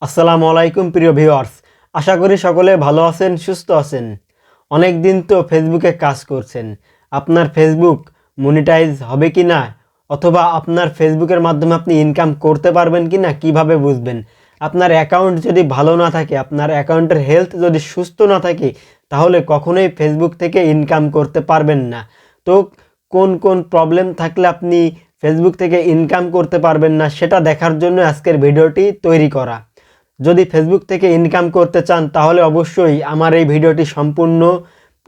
আসসালামু আলাইকুম প্রিয় ভিউয়ার্স, আশা করি সকলে ভালো আছেন, সুস্থ আছেন। অনেক দিন তো ফেসবুকে কাজ করছেন। আপনার ফেসবুক মনিটাইজ হবে কি না, অথবা আপনার ফেসবুকের মাধ্যমে আপনি ইনকাম করতে পারবেন কি না, কীভাবে বুঝবেন? আপনার অ্যাকাউন্ট যদি ভালো না থাকে, আপনার অ্যাকাউন্টের হেলথ যদি সুস্থ না থাকে, তাহলে কখনোই ফেসবুক থেকে ইনকাম করতে পারবেন না। তো কোন কোন প্রবলেম থাকলে আপনি ফেসবুক থেকে ইনকাম করতে পারবেন না, সেটা দেখার জন্য আজকের ভিডিওটি তৈরি করা। যদি ফেসবুক থেকে ইনকাম করতে চান তাহলে অবশ্যই আমার এই ভিডিওটি সম্পূর্ণ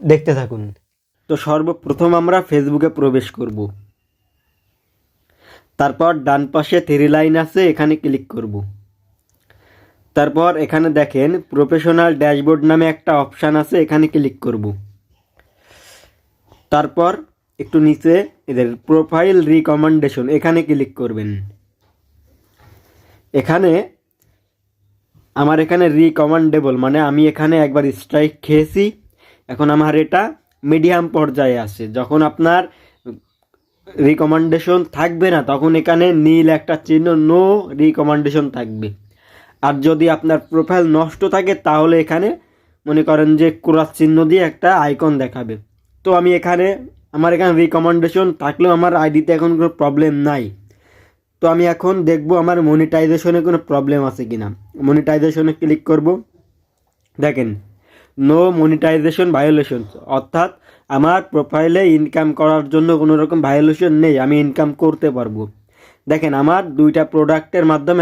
দেখতে থাকুন। তো সর্বপ্রথম আমরা ফেসবুকে প্রবেশ করব। তারপর ডান পাশে থ্রি লাইন আছে, এখানে ক্লিক করব। তারপর এখানে দেখেন প্রফেশনাল ড্যাশবোর্ড নামে একটা অপশান আছে, এখানে ক্লিক করব। তারপর একটু নিচে এদের প্রোফাইল রিকমেন্ডেশন, এখানে ক্লিক করবেন। এখানে আমার এখানে রিকমেন্ডেবল মানে আমি এখানে একবার স্ট্রাইক খেয়েছি, এখন আমার এটা মিডিয়াম পর্যায়ে আছে। যখন আপনার রিকমেন্ডেশন থাকবে না, তখন এখানে নীল একটা চিহ্ন নো রিকমেন্ডেশন থাকবে। আর যদি আপনার প্রোফাইল নষ্ট থাকে তাহলে এখানে মনে করেন যে ক্রস চিহ্ন দিয়ে একটা আইকন দেখাবে। তো আমি আমার এখানে রিকমেন্ডেশন থাকলেও আমার আইডিতে এখন কোনো প্রবলেম নাই। তো আমি এখন দেখব আমার মনিটাইজেশনে কোনো প্রবলেম আছে কিনা। মনিটাইজেশনে ক্লিক করব। দেখেন নো মনিটাইজেশন ভায়োলেশন, অর্থাৎ আমার প্রোফাইলে ইনকাম করার জন্য কোনো রকম ভায়োলেশন নেই, আমি ইনকাম করতে পারবো। দেখেন আমার দুইটা প্রোডাক্টের মাধ্যমে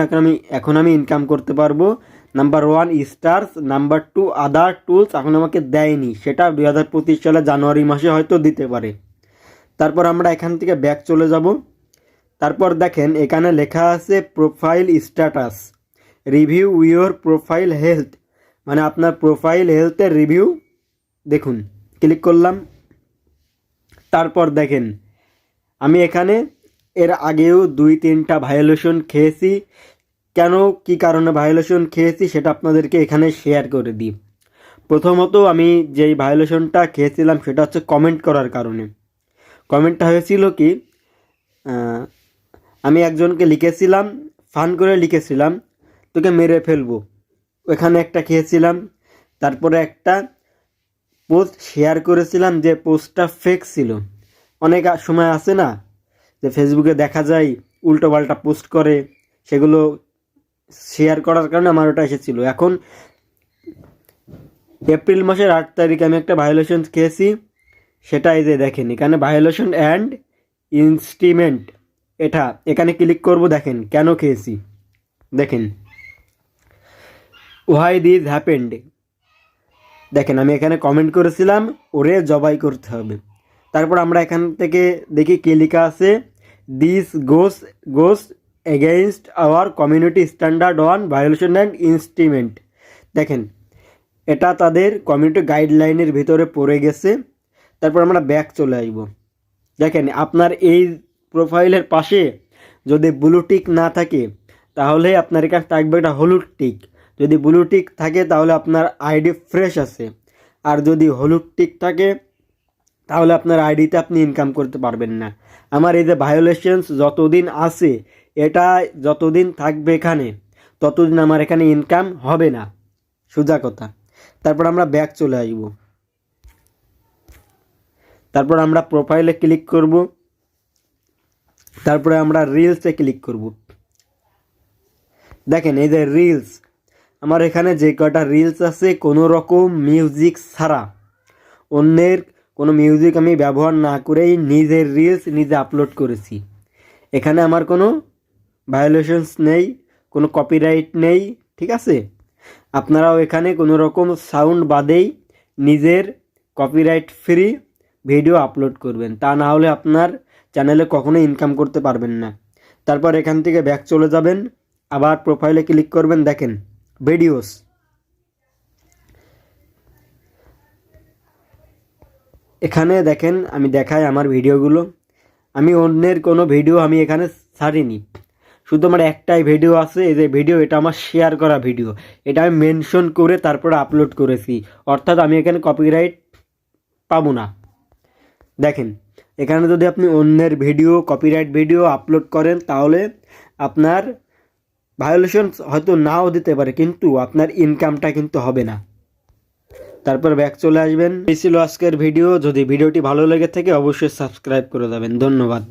এখন আমি ইনকাম করতে পারবো। নাম্বার 1 স্টার্স, নাম্বার 2 আদার টুলস। এখন আমাকে দেয়নি, সেটা 2025 সালে জানুয়ারি মাসে হয়তো দিতে পারে। তারপর আমরা এখান থেকে ব্যাক চলে যাব। তারপর দেখেন এখানে লেখা আছে profile status, review your profile health, মানে আপনার প্রোফাইল হেলথের রিভিউ দেখুন। ক্লিক করলাম। তারপর দেখেন আমি এখানে এর আগেও 2-3টা ভায়োলেশন খেয়েছি। কেন, কি কারণে ভায়োলেশন খেয়েছি সেটা আপনাদেরকে এখানে শেয়ার করে দিই। প্রথমত আমি যেই ভায়োলেশনটা খেয়েছিলাম সেটা হচ্ছে কমেন্ট করার কারণে। কমেন্টটা হয়েছিল কি, আমি একজনকে লিখেছিলাম, ফান করে লিখেছিলাম তোকে মেরে ফেলবো, ওখানে একটা খেয়েছিলাম। তারপরে একটা পোস্ট শেয়ার করেছিলাম, যে পোস্টটা ফেক ছিল। অনেক সময় আছে না যে ফেসবুকে দেখা যায় উল্টোপাল্টা পোস্ট করে, সেগুলো শেয়ার করার কারণে আমার ওটা এসেছিলো। এখন এপ্রিল মাসের 8 তারিখে আমি একটা ভায়োলেশন খেয়েছি, সেটা এই যে দেখেন এখানে ভায়োলেশন অ্যান্ড ইনস্টিমেন্ট, এখানে ক্লিক করব। দেখেন কেন খেয়েছি, দেখেন হোয়াই দিস হ্যাপেন্ড। দেখেন আমি এখানে কমেন্ট করেছিলাম ওরে জবাই করতে হবে। তারপর আমরা এখান থেকে দেখি কি লেখা আছে, this goes against our community standard on violation and incitement. দেখেন এটা তাদের কমিউনিটি গাইডলাইনের ভিতরে পড়ে গেছে। তারপর আমরা ব্যাক চলে আসব। দেখেন আপনার এই প্রোফাইলের পাশে যদি ব্লু টিক না থাকে তাহলে আপনার এখানে থাকবে একটা হলুদ টিক। যদি ব্লু টিক থাকে তাহলে আপনার আইডি ফ্রেশ আছে, আর যদি হলুদ টিক থাকে তাহলে আপনার আইডিতে আপনি ইনকাম করতে পারবেন না। আমার এই যে ভায়োলেশনস যতদিন আছে, এটা যতদিন থাকবে এখানে, ততদিন আমার এখানে ইনকাম হবে না, সোজা কথা। তারপর আমরা ব্যাক চলে আসব। তারপর আমরা প্রোফাইলে ক্লিক করব। তারপরে আমরা রিলসে ক্লিক করব। দেখেন এই যে রিলস, আমার এখানে যে কটা রিলস আছে কোনো রকম মিউজিক ছাড়া, অন্যের কোনো মিউজিক আমি ব্যবহার না করেই নিজের রিলস নিজে আপলোড করেছি। এখানে আমার কোনো ভায়োলেশনস নেই, কোনো কপিরাইট নেই, ঠিক আছে। আপনারাও এখানে কোনো রকম সাউন্ড বাদেই নিজের কপিরাইট ফ্রি ভিডিও আপলোড করবেন, তা না হলে আপনার চ্যানেলে কখনো ইনকাম করতে পারবেন না। তারপর এখান থেকে ব্যাক চলে যাবেন, আবার প্রোফাইলে ক্লিক করবেন। দেখেন ভিডিওস, এখানে দেখেন আমি দেখাই আমার ভিডিওগুলো। আমি অন্যের কোনো ভিডিও আমি এখানে ছাড়িনি, শুধু আমার একটাই ভিডিও আছে, এই যে ভিডিও, এটা আমার শেয়ার করা ভিডিও, এটা আমি মেনশন করে তারপরে আপলোড করেছি, অর্থাৎ আমি এখানে কপিরাইট পাবো না। দেখেন এখানে যদি আপনি অন্যের ভিডিও, কপিরাইট ভিডিও আপলোড করেন তাহলে আপনার ভায়োলেশন হয়তো নাও দিতে পারে, কিন্তু আপনার ইনকামটা কিন্তু হবে না। তারপর ব্যাক চলে আসবেন। এই ছিল আজকের ভিডিও। যদি ভিডিওটি ভালো লেগে থাকে অবশ্যই সাবস্ক্রাইব করে দেবেন। ধন্যবাদ।